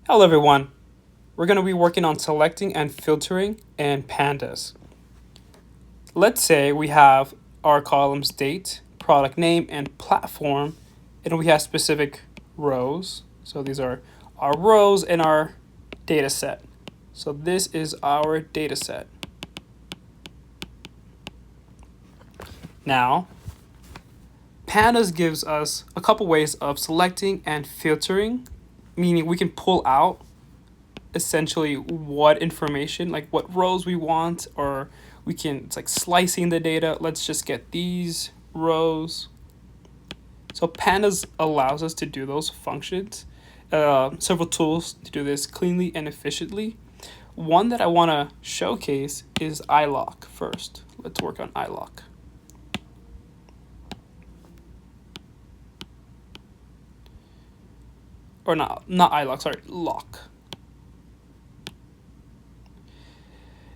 Hello everyone. We're going to be working on selecting and filtering in Pandas. Let's say we have our columns date, product name, and platform, and we have specific rows. So these are our rows in our data set. So this is our data set. Now, Pandas gives us a couple ways of selecting and filtering, meaning we can pull out essentially what information, like what rows we want, or it's like slicing the data. Let's just get these rows. So Pandas allows us to do those functions. Several tools to do this cleanly and efficiently. One that I want to showcase is iLock first. Let's work on iLock. Or not iLock, sorry, lock.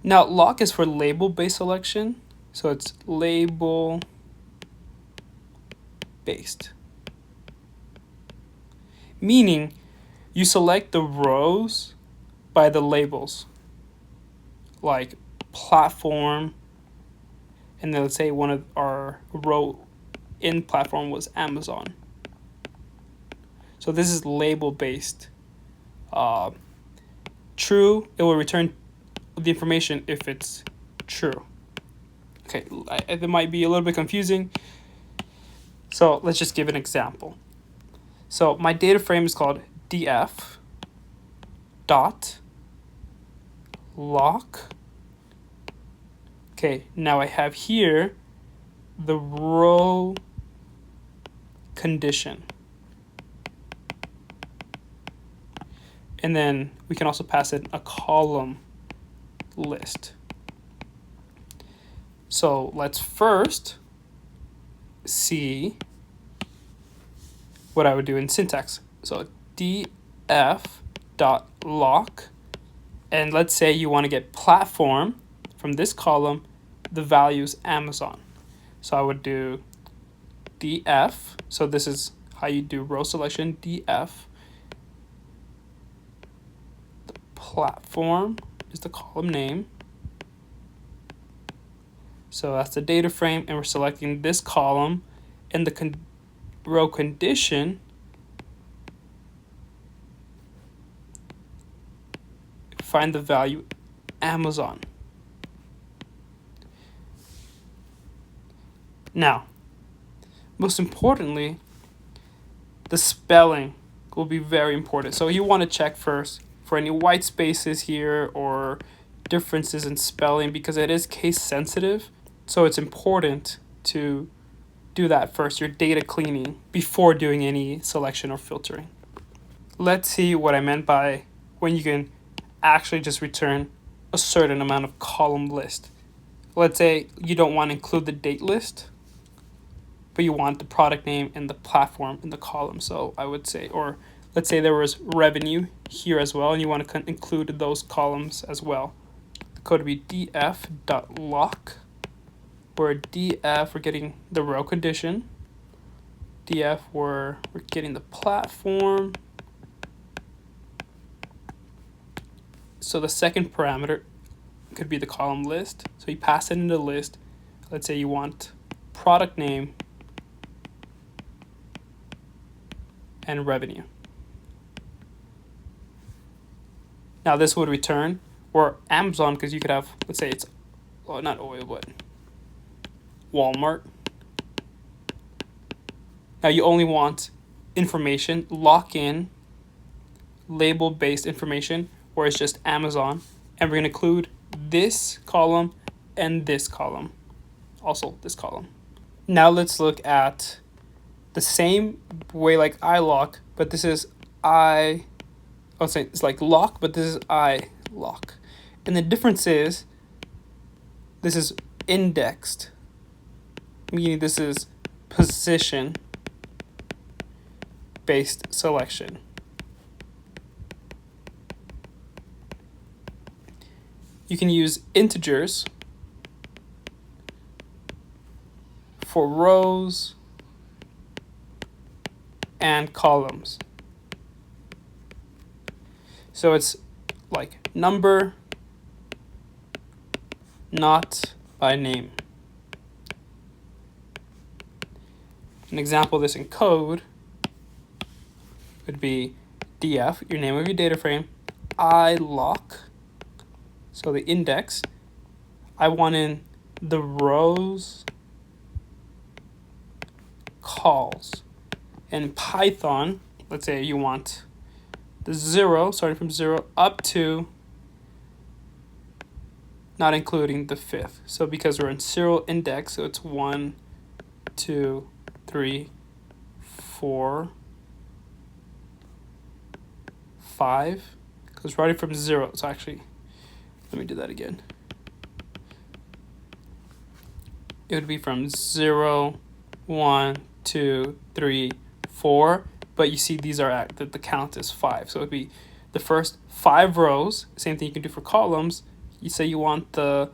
Now, lock is for label-based selection, so it's label-based. Meaning, you select the rows by the labels, like platform, and then let's say one of our row in platform was Amazon. So this is label-based. True, it will return the information if it's true. Okay, it might be a little bit confusing. So let's just give an example. So my data frame is called df dot lock. Okay, now I have here the row condition. And then we can also pass in a column list. So let's first see what I would do in syntax. So df.lock, and let's say you want to get platform from this column, the value's Amazon. So I would do df, so this is how you do row selection, df, the platform is the column name. So that's the data frame, and we're selecting this column, and the row condition find the value Amazon. Now, most importantly, the spelling will be very important. So you want to check first for any white spaces here or differences in spelling, because it is case sensitive. So it's important to do that first, your data cleaning, before doing any selection or filtering. Let's see what I meant by when you can actually just return a certain amount of column list. Let's say you don't want to include the date list, but you want the product name and the platform in the column. So I would say, or let's say there was revenue here as well, and you want to include those columns as well. The code would be df.lock, where df, we're getting the row condition. df, we're getting the platform. So the second parameter could be the column list. So you pass it into the list. Let's say you want product name and revenue. Now this would return, or Amazon, because you could have, let's say it's, well, not oil, but Walmart. Now you only want information, lock in, label-based information, or it's just Amazon, and we're going to include this column and this column, also this column. Now let's look at the same way like iLock, but this is it's like lock, but this is iLock. And the difference is this is indexed, meaning this is position based selection. You can use integers for rows and columns. So it's like number, not by name. An example of this in code would be df, your name of your data frame, ilock, so the index. I want in the rows calls. In Python, let's say you want the 0, starting from 0 up to not including the 5th. So because we're in serial index, so it's 1, 2, 3, 4, 5. Because starting from 0, so actually, let me do that again. It would be from 0, 1, 2, 3, 4, but you see these are at the count is 5. So it would be the first 5 rows. Same thing you can do for columns. You say you want the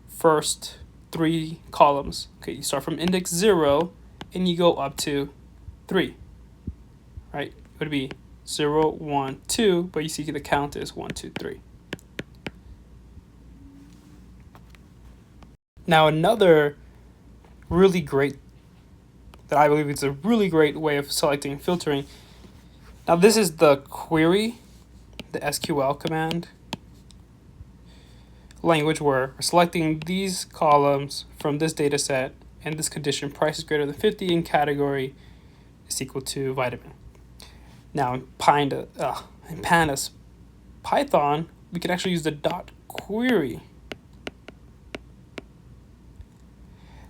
first 3 columns. Okay, you start from index 0 and you go up to 3. Right? It would be 0, 1, 2, but you see the count is 1, 2, 3. Now another really great, that I believe is a really great way of selecting and filtering. Now this is the query, the SQL command language, where we're selecting these columns from this data set and this condition, price is greater than 50 and category is equal to vitamin. Now in Pandas Python, we can actually use the dot query.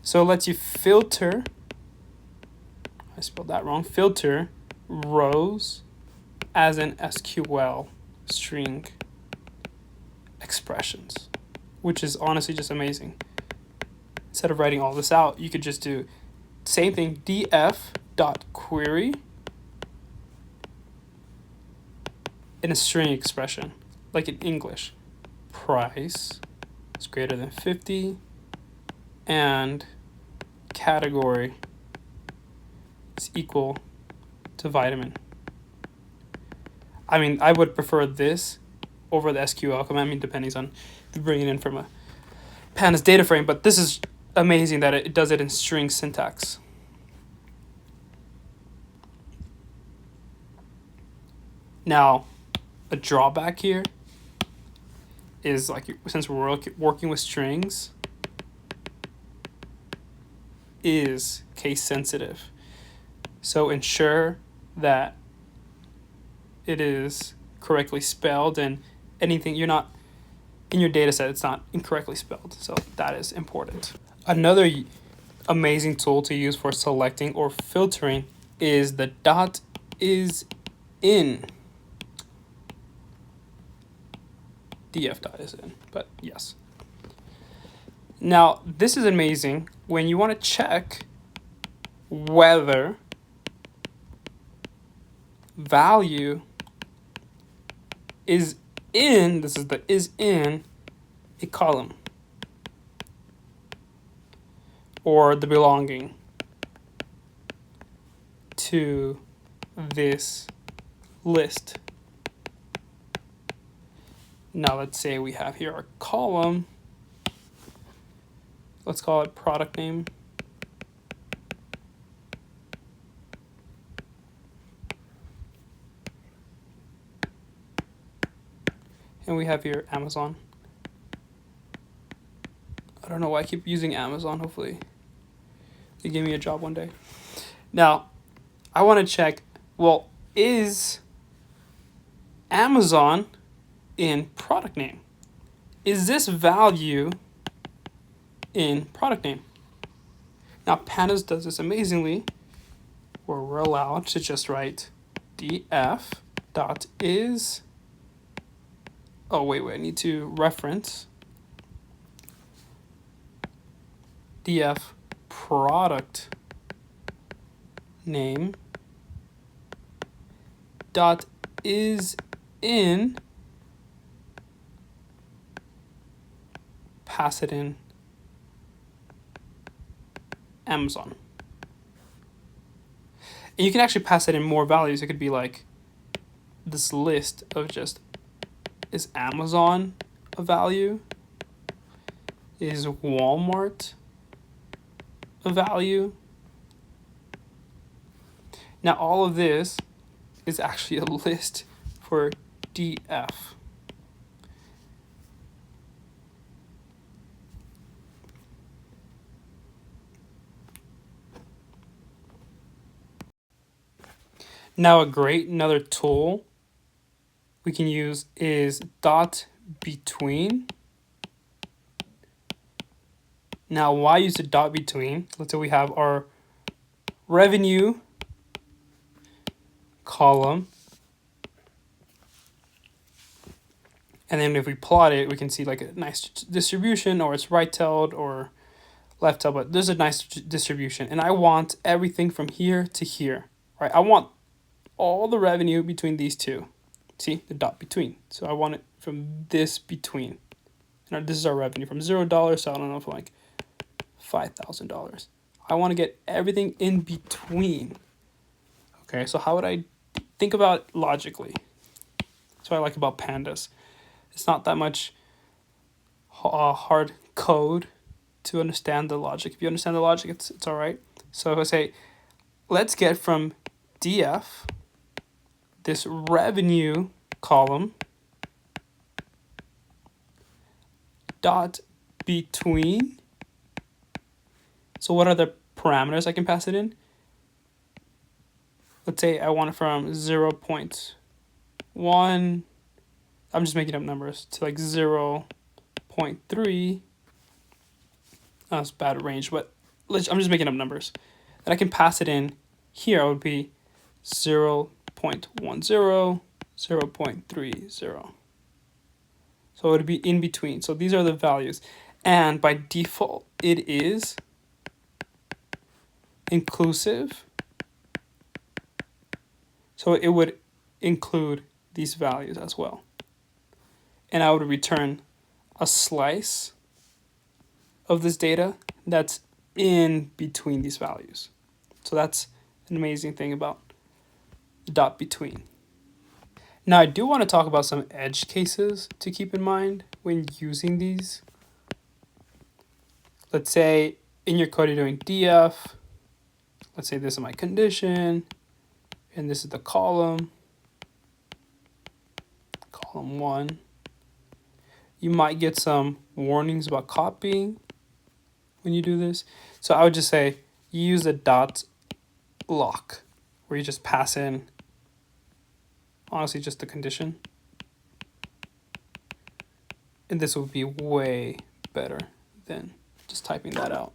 So it lets you filter, I spelled that wrong, filter rows as an SQL string expressions, which is honestly just amazing. Instead of writing all this out, you could just do same thing, df.query in a string expression, like in English. Price is greater than 50 and category is equal to vitamin. I mean, I would prefer this over the SQL command. I mean, depending on if you bring it in from a Pandas data frame, but this is amazing that it does it in string syntax. Now, a drawback here is, like, since we're working with strings, is case sensitive. So ensure that it is correctly spelled, and anything you're not in your data set, it's not incorrectly spelled. So that is important. Another amazing tool to use for selecting or filtering is the dot is in. df dot is in, but yes. Now, this is amazing when you want to check whether value is in, this is the is in a column or the belonging to this list. Now let's say we have here our column. Let's call it product name. And we have here Amazon. I don't know why I keep using Amazon. Hopefully they give me a job one day. Now, I want to check, well, is Amazon in product name? Is this value in product name? Now, Pandas does this amazingly, where we're allowed to just write df dot is. Oh, wait, I need to reference df product name dot is in, pass it in Amazon. And you can actually pass it in more values. It could be like this list of just, is Amazon a value? Is Walmart a value? Now all of this is actually a list for DF. Now another tool we can use is dot between. Now why use the dot between? Let's say we have our revenue column, and then if we plot it, we can see like a nice distribution, or it's right-tailed or left-tailed, but there's a nice distribution. And I want everything from here to here, right? I want all the revenue between these two. See, the dot between. So I want it from this between. And this is our revenue from $0, so I don't know, for like $5,000. I want to get everything in between. Okay, so how would I think about it logically? That's what I like about Pandas. It's not that much hard code to understand the logic. If you understand the logic, it's all right. So if I say, let's get from DF, this revenue column, dot between. So what are the parameters I can pass it in? Let's say I want it from 0.1, I'm just making up numbers, to like 0.3. That's bad range, but I'm just making up numbers. Then I can pass it in here. It would be 0.10, 0.30. So it would be in between. So these are the values. And by default, it is inclusive. So it would include these values as well. And I would return a slice of this data that's in between these values. So that's an amazing thing about the dot between. Now I do want to talk about some edge cases to keep in mind when using these. Let's say in your code you're doing DF. Let's say this is my condition, and this is the column 1. You might get some warnings about copying when you do this. So I would just say you use a dot lock, where you just pass in, honestly, just the condition. And this would be way better than just typing that out.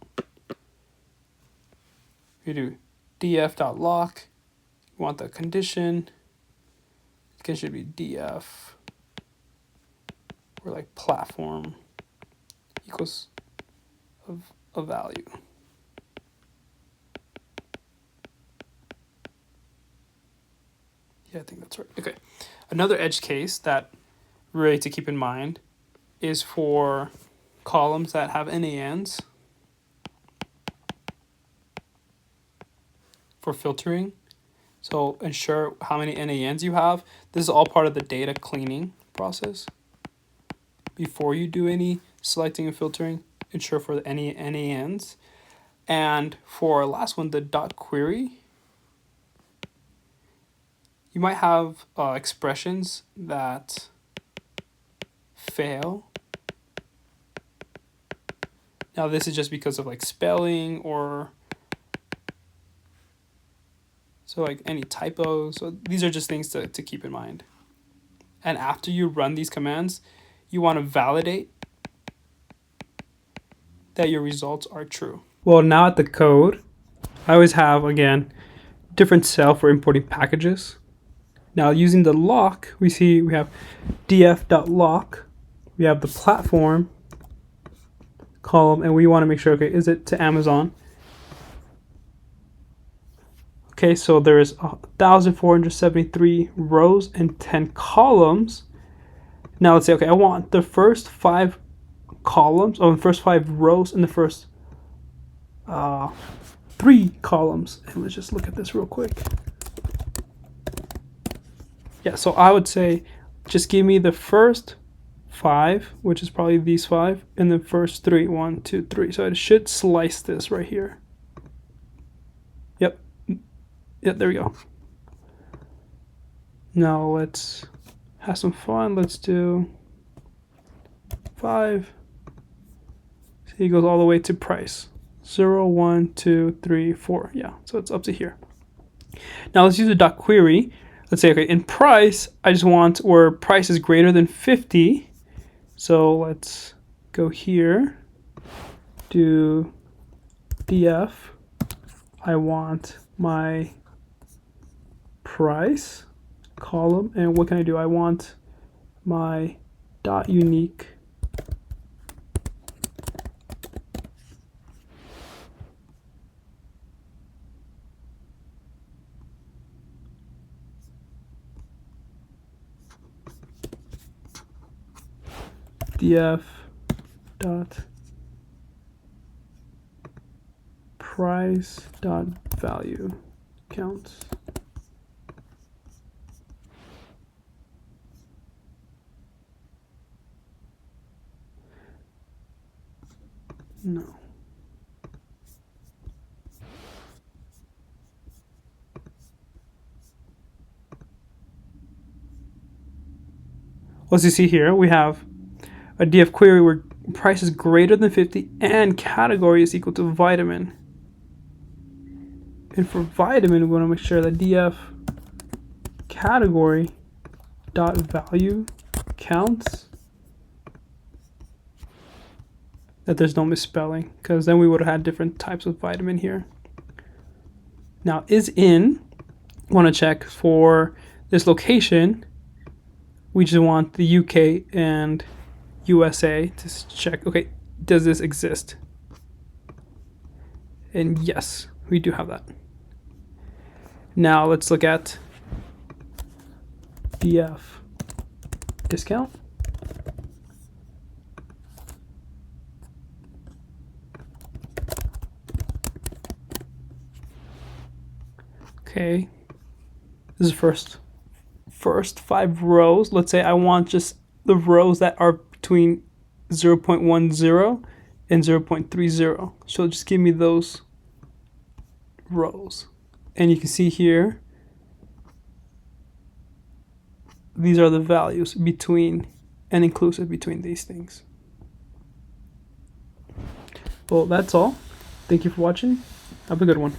You do df.lock, you want the condition. It should be df, or like platform equals of a value. Yeah, I think that's right. Okay. Another edge case that really to keep in mind is for columns that have NaNs for filtering. So ensure how many NaNs you have. This is all part of the data cleaning process. Before you do any selecting and filtering, ensure for any NaNs. And for last one, the dot query, you might have expressions that fail. Now this is just because of like spelling, or so like any typos. So these are just things to keep in mind. And after you run these commands, you want to validate that your results are true. Well, now at the code, I always have, again, different cell for importing packages. Now using the lock, we have df.lock, we have the platform column, and we want to make sure, okay, is it to Amazon? Okay, so there's 1,473 rows and 10 columns. Now let's say, okay, I want the first 5 columns, or the first 5 rows, and the first 3 columns. And let's just look at this real quick. Yeah, so I would say just give me the first 5, which is probably these 5, and the first 3. 1, 2, 3. So it should slice this right here. Yep. Yep, there we go. Now let's have some fun. Let's do 5. So he goes all the way to price. 0, 1, 2, 3, 4. Yeah, so it's up to here. Now let's use a dot query. Let's say, okay, in price, I just want where price is greater than 50. So let's go here, do df. I want my price column, and what can I do? I want my dot unique df dot price dot value counts. No. As you see here, we have a df query where price is greater than 50 and category is equal to vitamin. And for vitamin, we want to make sure that df category dot value counts, that there's no misspelling, because then we would have had different types of vitamin here. Now is in, want to check for this location. We just want the UK and USA to check, okay, does this exist? And yes, we do have that. Now let's look at df discount. Okay, this is first 5 rows. Let's say I want just the rows that are between 0.10 and 0.30. So just give me those rows. And you can see here, these are the values between and inclusive between these things. Well, that's all. Thank you for watching. Have a good one.